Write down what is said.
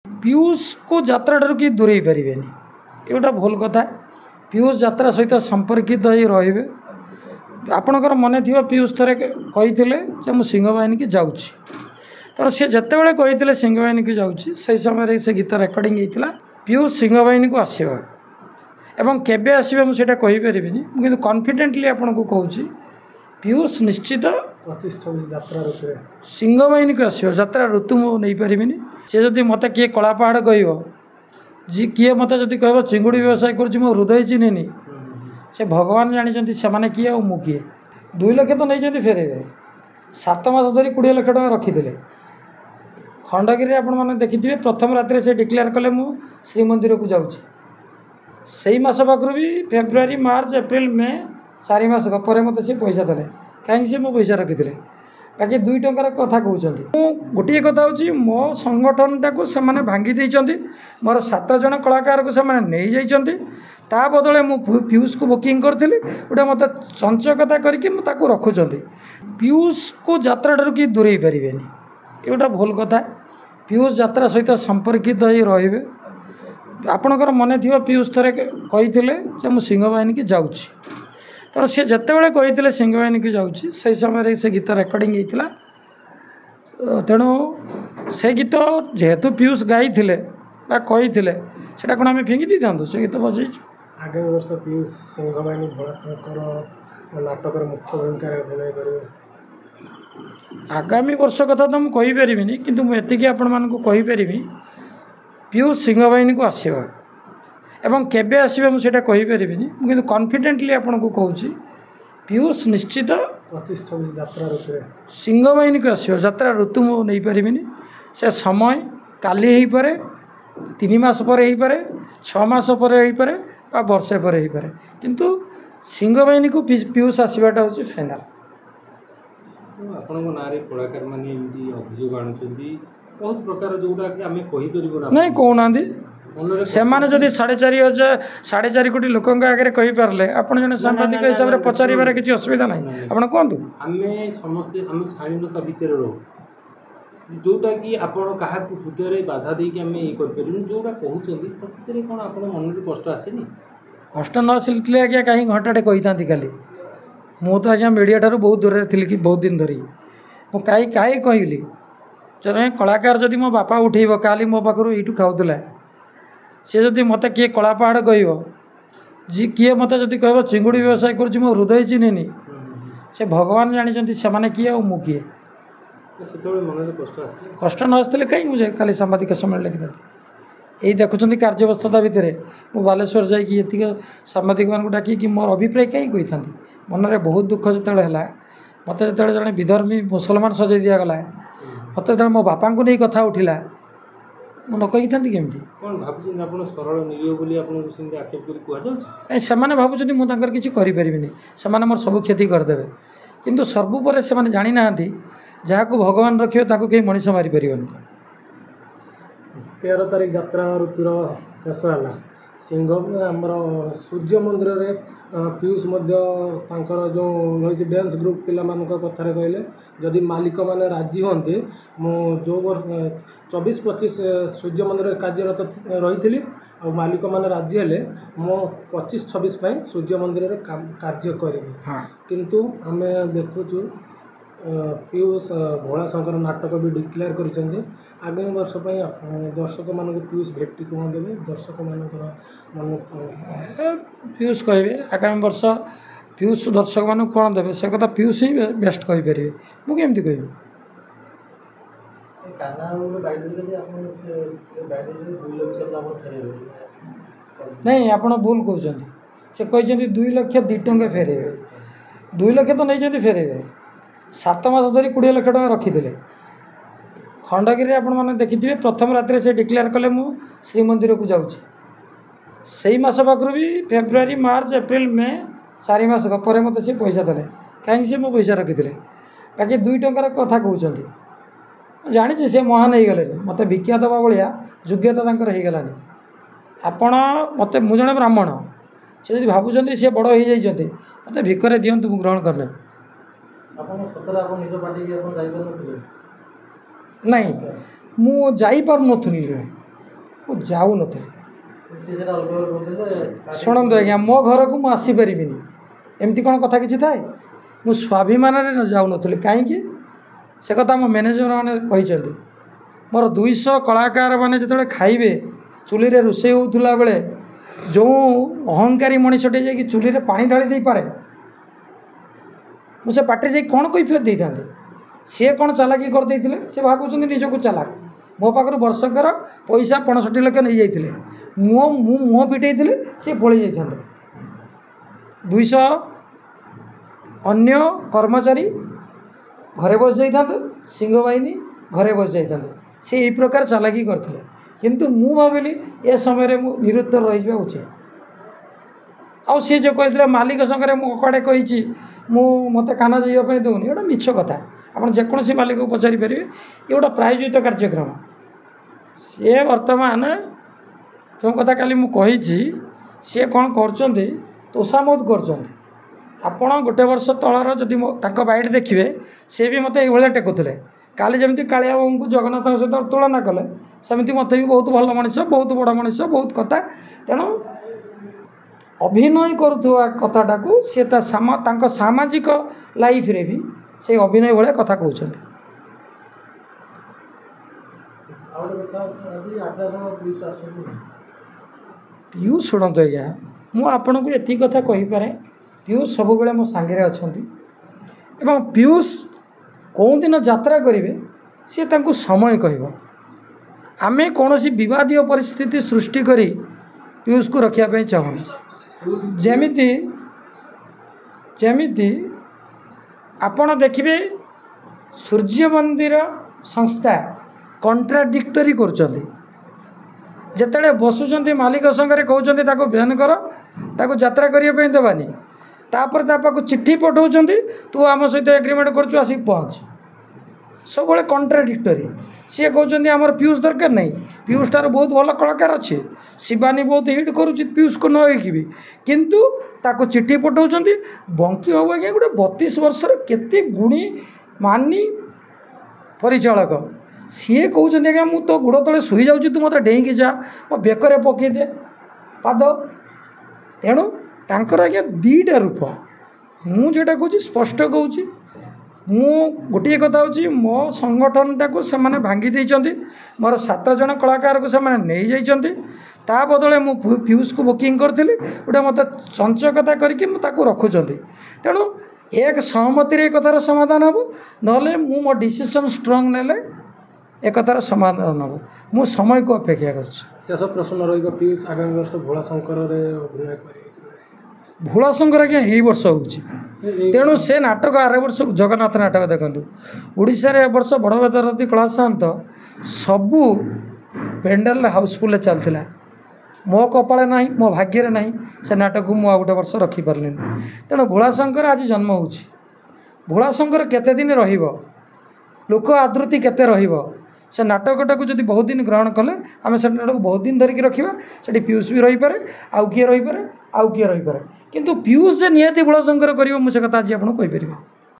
पीयूष को यात्रा ठार कि दूरे पारे ये गोटे भूल कथा। पीयूष यात्रा सहित संपर्कित हो रे। आपणकर मन थी पीयूष थे कही मुझे सिंहबाहिनी की जाऊँगी तेणु सी जिते कही सिंहबाहिनी की जाऊँगी से समय से गीत रेकर्डिंग होता पीयूष सिंहबाहिनी को आसवा एवं केबे आसवे मुझे कहीपरि कि कन्फिडेंटली आपन को कहूँ पीयूष निश्चित 25-26 यात्रा ऋतु सिंहबाहिनी को आसो यात्रा ऋतु मु नहीं पारिनी सी जदि मत किए कला पहाड़ कह जी किए मत जदि कह चिंगुड़ी व्यवसाय कर हृदय चिन्हनी से भगवान जानी से मैंने किए और मु किए 2 लाख तो नहीं फेरेबे 7 मास धरी 20 लाख टका रखी खंडगिरी आपण मैंने देखिए प्रथम राति से डिक्लेयर कले मु श्रीमंदिर को जाऊँगी से मस पाखु भी फेब्रुआरी मार्च एप्रिल मे 4 मास पर मत से पैसा देले कहीं से मो पैसा रखी बाकी 2 टंकार कथा कहते गोटे कथा हूँ मो संगठनटा को से भांगी देइचंती मोर 7 जन कलाकार को से नहीं जाइचंती ता बदले मु पीयूष को बुकिंग करथिली गोटे मत चंचकता करके ताको रखुचंती पीयूष को यात्रा ठार कि दूरे पारे ये गोटे भूल कथा। पीयूष यात्रा सहित संपर्कित हो रे। आपणकर मन थी पीयूष थे कही मुझे सिंहबाहिनी की जाऊँगी तेणु सी जिते कही सिंहबाहिनी की जाऊँगी से समय से गीत रेकर्डिंग होता तेणु से गीत जेहेतु पीयूष गाई कही से कौन आम फिंगी दी था से गीत बजाइछु। आगामी वर्ष पीयूष सिंहबाहिनी भोलाशंकर नाटक मुख्य भूमिका अभिनय करेंगे। आगामी वर्ष कथा तो मुझे कहीपरि किंतु मुझे आपण मानक कहीपरि पीयूष सिंहबाहिनी को आसवा एवं केबे आसवे मुझे कहीपरि कि कन्फिडेंटली आपन को कहूँ पीयूष निश्चित 25-26 यात्रा ऋतु सिंहबाहिनी को आसो यात्रा ऋतु मु नहीं पारिनी से समय काली हो पारे 3 मास पर हो पारे 6 मास पर हो पारे बा वर्षे पर हो पारे किंतु सिंहबाहिनी को पीयूष आसवाटा हूँ फाइनाल। आपण ना कलाकार मैंने अभियोग आणुंट बहुत प्रकार जोटा कि आम कहीपर नहीं कहना से मैंने जब 4.5 कोटी लोक आगे कहींपारे आप जन सांबादिक हिसाब से पचार किसी असुविधा ना आप कहतु आम समस्ते आम शालीनता भितर रो जोटा कि आपण क्या हृदय बाधा देकी आम ये करें जोटा कहते प्रकृति कौन आप मन में कष्ट आसेनी कष्ट न आसिले आज्ञा कहीं घंटाटे कही था खाली मु तो आज्ञा मीडिया ठार बहुत दूर थी कि बहुत दिन धरी मु कहीं कहली जब कलाकार जदि मो बापा उठेब काली मो पाखु यू खाऊला सी जदि मत किए कला पहाड़ कह जी किए मत जदि कह चिंगुड़ी व्यवसाय कर हृदय चिन्हनी से भगवान जानी से मैंने किए और मु किए मन कष्ट न आसते कहीं मुझे खाली सांबादिक सम्मेलन लिखी था यही देखुं कार्यव्यस्तता भितर मु बालेश्वर जाइए सांबादिक मान डाक मोर अभिप्राय कहीं कही था मन में बहुत दुख जो है मत जो जड़े विधर्मी मुसलमान सजाई दिगला मत जो मो बापा को नहीं कथा उठिला मु न कही था केमती कौन भाव सरल निरीह आक्षेप कहीं से भावुं मुझे किसी करें से मोर सब क्षति करदे किंतु सर्वोपर से जानी ना जहाँ को भगवान रखिए ताको कहीं मनीष मारी पार 13 तारीख यात्रा ऋतुर शेष है सिंह आमर सूर्य मंदिर रे पीयूष जो रही डांस ग्रुप पिला कथार कहले जदि मालिक मैंने राजी होंते मु जो 24-25 सूर्य मंदिर कार्यरत रही और मालिक मैंने राजी हेले मो 25-26 सूर्य मंदिर कार्य करी किंतु आम देखुचु पीयूष भोलाशंकर नाटक भी डिक्लेयर कर आगामी वर्ष दर्शक मान पीयूष भेटी कौन देवे दर्शक मान पीयूष कहे आगामी वर्ष पीयूष दर्शक मान कौन देवे से कथा पीयूष ही बेस्ट कहीपर मुझे कह नहीं आप भूल कहते से कहते 2 लाख 2 टଙ୍କା फेरेबे 2 लाख तो नहीं फेरेबे 7 मास धरी 20 लाख टका रखी खंडगिरी आपण मैंने देखिए प्रथम राति से डिक्लेयर कले मु श्रीमंदिर को जाऊँगी से मस पाखु भी फेब्रुआरी मार्च एप्रिल मे 4 मास पर मत से पैसा देले कहीं से मो पैसा रखी बाकी 2 टंकार कथा कहते जानी से महान हो गले मत भिक्षा दवा भाया योग्यता होगलानी आपण मत मु जड़े ब्राह्मण से जो भावुं सी बड़ हो जाते मत भिकर दिंतु ग्रहण करने नहीं मु जाई पार नथुनी ମୁଁ ଯାଉନଥିଲି। ଶୁଣନ୍ତୁ ଆଜ୍ଞା, ମୋ ଘରକୁ ମୁଁ ଆସିପାରିବିନି, ଏମିତି କ'ଣ କଥା କିଛି ଥାଏ? ମୁଁ ସ୍ୱାଭିମାନରେ ଯାଉନଥିଲି। କାହିଁକି? ସେ କଥା ମୋ ମ୍ୟାନେଜର ମାନେ କହିଛନ୍ତି। ମୋର 200 କଳାକାର ମାନେ ଯେତେବେଳେ ଖାଇବେ, ଚୁଲିରେ ରୋଷେଇ ହେଉଥିଲା ବେଳେ ଯେଉଁ ଅହଙ୍କାରୀ ମଣିଷଟେ ଯାଇକି ଚୁଲିରେ ପାଣି ଢାଳି ଦେଇପାରେ, ମୁଁ ସେ ପାଟିରେ ଯାଇ କ'ଣ କୈଫିୟତ ଦେଇଥାନ୍ତି? ସିଏ କ'ଣ ଚାଲାକି କରିଦେଇଥିଲେ? ସେ ଭାବୁଛନ୍ତି ନିଜକୁ ଚାଲାକ। ମୋ ପାଖରୁ ବର୍ଷକର ପଇସା 65 ଲକ୍ଷ ନେଇଯାଇଥିଲେ। ମୁଁ ମୁହଁ ପିଟେଇଥିଲି, ସିଏ ପଳେଇ ଯାଇଥାନ୍ତେ। 200 ଅନ୍ୟ କର୍ମଚାରୀ ଘରେ ବସି ଯାଇଥାନ୍ତେ, ସିଂହ ବାହିନୀ ଘରେ ବସି ଯାଇଥାନ୍ତେ। ସେ ଏହି ପ୍ରକାର ଚାଲାକି କରିଥିଲେ। କିନ୍ତୁ ମୁଁ ଭାବିଲି ଏ ସମୟରେ ମୁଁ ନିରୁତ୍ତର ରହିଯିବା ଉଚିତ। ଆଉ ସିଏ ଯେଉଁ କହିଥିଲେ ମାଲିକ ସାଙ୍ଗରେ ମୁଁ କୁଆଡ଼େ କହିଛି ମୋତେ କାନ ଯିବା ପାଇଁ ଦେଉନି, ଏଇଟା ମିଛ କଥା। ଆପଣ ଯେକୌଣସି ମାଲିକକୁ ପଚାରିପାରିବେ, ଏ ଗୋଟେ ପ୍ରାୟୋଜିତ କାର୍ଯ୍ୟକ୍ରମ। ସିଏ ବର୍ତ୍ତମାନ ଯେଉଁ କଥା କାଲି ମୁଁ କହିଛି, ସିଏ କ'ଣ କରୁଛନ୍ତି? ତୋଷାମୋଦ କରୁଛନ୍ତି। ଆପଣ ଗୋଟେ ବର୍ଷ ତଳର ଯଦି ତାଙ୍କ ବାଇଟ୍ ଦେଖିବେ, ସେ ବି ମୋତେ ଏଇଭଳିଆ ଟେକୁଥିଲେ। କାଲି ଯେମିତି କାଳିଆ ବାବୁଙ୍କୁ ଜଗନ୍ନାଥଙ୍କ ସହିତ ତୁଳନା କଲେ, ସେମିତି ମୋତେ ବି ବହୁତ ଭଲ ମଣିଷ, ବହୁତ ବଡ଼ ମଣିଷ, ବହୁତ କଥା। ତେଣୁ ଅଭିନୟ କରୁଥିବା କଥାଟାକୁ ସେ ତାଙ୍କ ସାମାଜିକ ଲାଇଫ୍ରେ ବି ସେଇ ଅଭିନୟ ଭଳିଆ କଥା କହୁଛନ୍ତି। ପିୟୁଷ ଶୁଣନ୍ତୁ ଆଜ୍ଞା, ମୁଁ ଆପଣଙ୍କୁ ଏତିକି କଥା କହିପାରେ, ପିୟୁଷ ସବୁବେଳେ ମୋ ସାଙ୍ଗରେ ଅଛନ୍ତି ଏବଂ ପିୟୁଷ କେଉଁଦିନ ଯାତ୍ରା କରିବେ ସେ ତାଙ୍କୁ ସମୟ କହିବ। ଆମେ କୌଣସି ବିବାଦୀୟ ପରିସ୍ଥିତି ସୃଷ୍ଟି କରି ପିୟୁଷକୁ ରଖିବା ପାଇଁ ଚାହୁଁନି। ଯେମିତି ଆପଣ ଦେଖିବେ ସୂର୍ଯ୍ୟ ମନ୍ଦିର ସଂସ୍ଥା କଣ୍ଟ୍ରାଡିକ୍ଟରି କରୁଛନ୍ତି। ଯେତେବେଳେ ବସୁଛନ୍ତି ମାଲିକ ସାଙ୍ଗରେ କହୁଛନ୍ତି ତାକୁ ବ୍ୟାନ୍ କର, ତାକୁ ଯାତ୍ରା କରିବା ପାଇଁ ଦେବାନି, ତାପରେ ତା ପାଖକୁ ଚିଠି ପଠାଉଛନ୍ତି ତୁ ଆମ ସହିତ ଏଗ୍ରିମେଣ୍ଟ କରୁଛୁ, ଆସିକି ପହଞ୍ଚ। ସବୁବେଳେ କଣ୍ଟ୍ରାଡିକ୍ଟରି। ସିଏ କହୁଛନ୍ତି ଆମର ପିୟୁଷ ଦରକାର ନାହିଁ, ପିୟୁଷ ଠାରୁ ବହୁତ ଭଲ କଳାକାର ଅଛି, ଶିବାନୀ ବହୁତ ହିଟ୍ କରୁଛି ପିୟୁଷକୁ ନ ହେଇକି ବି, କିନ୍ତୁ ତାକୁ ଚିଠି ପଠାଉଛନ୍ତି। ବଙ୍କି ବାବୁ ଆଜ୍ଞା ଗୋଟେ 32 ବର୍ଷର କେତେ ଗୁଣୀ ମାନି ପରିଚାଳକ, ସିଏ କହୁଛନ୍ତି ଆଜ୍ଞା ମୁଁ ତୋ ଗୋଡ଼ ତଳେ ଶୋଇଯାଉଛି, ତୁ ମୋତେ ଡେଇଁକି ଯା, ମୋ ବେକରେ ପକାଇଦେ ପାଦ। ତେଣୁ ତାଙ୍କର ଆଜ୍ଞା ଦୁଇଟା ରୂପ। ମୁଁ ଯେଉଁଟା କହୁଛି ସ୍ପଷ୍ଟ କହୁଛି, ମୁଁ ଗୋଟିଏ କଥା ହେଉଛି ମୋ ସଂଗଠନଟାକୁ ସେମାନେ ଭାଙ୍ଗି ଦେଇଛନ୍ତି, ମୋର 7 ଜଣ କଳାକାରକୁ ସେମାନେ ନେଇଯାଇଛନ୍ତି। ତା ବଦଳରେ ମୁଁ ପିୟୁଷକୁ ବୁକିଂ କରିଥିଲି, ଗୋଟେ ମୋତେ ଚଞ୍ଚକତା କରିକି ତାକୁ ରଖୁଛନ୍ତି। ତେଣୁ ଏକ ସହମତିରେ ଏ କଥାର ସମାଧାନ ହେବ, ନହେଲେ ମୁଁ ମୋ ଡିସିସନ୍ ଷ୍ଟ୍ରଙ୍ଗ ନେଲେ ଏ କଥାର ସମାଧାନ ହେବ। ମୁଁ ସମୟକୁ ଅପେକ୍ଷା କରୁଛି। ଶେଷ ପ୍ରଶ୍ନ ରହିବ, ପିୟୁଷ ଆଗାମୀ ବର୍ଷ ଭୋଳାଶଙ୍କରରେ ଅଭିନୟ କରିବେ? ଭୋଳାଶଙ୍କର ଆଜ୍ଞା ଏଇ ବର୍ଷ ହେଉଛି, ତେଣୁ ସେ ନାଟକ ଆର ବର୍ଷ ଜଗନ୍ନାଥ ନାଟକ ଦେଖନ୍ତୁ। ଓଡ଼ିଶାରେ ଏ ବର୍ଷ ବଡ଼ ବେଦରତୀ କଳା ସାନ୍ତ ସବୁ ପେଣ୍ଡାଲରେ ହାଉସଫୁଲ୍ରେ ଚାଲିଥିଲା। ମୋ କପାଳେ ନାହିଁ, ମୋ ଭାଗ୍ୟରେ ନାହିଁ, ସେ ନାଟକକୁ ମୁଁ ଆଉ ଗୋଟେ ବର୍ଷ ରଖିପାରିଲିନି। ତେଣୁ ଭୋଳାଶଙ୍କର ଆଜି ଜନ୍ମ ହେଉଛି। ଭୋଳାଶଙ୍କର କେତେ ଦିନ ରହିବ, ଲୋକ ଆଦୃତି କେତେ ରହିବ, ସେ ନାଟକଟାକୁ ଯଦି ବହୁତ ଦିନ ଗ୍ରହଣ କଲେ ଆମେ ସେ ନାଟକକୁ ବହୁତ ଦିନ ଧରିକି ରଖିବା। ସେଠି ପିୟୁଷ ବି ରହିପାରେ, ଆଉ କିଏ ରହିପାରେ, ଆଉ କିଏ ରହିପାରେ, କିନ୍ତୁ ପିୟୁଷ ଯେ ନିହାତି ଭୋଳାଶଙ୍କର କରିବ ମୁଁ ସେ କଥା ଆଜି ଆପଣଙ୍କୁ କହିପାରିବି।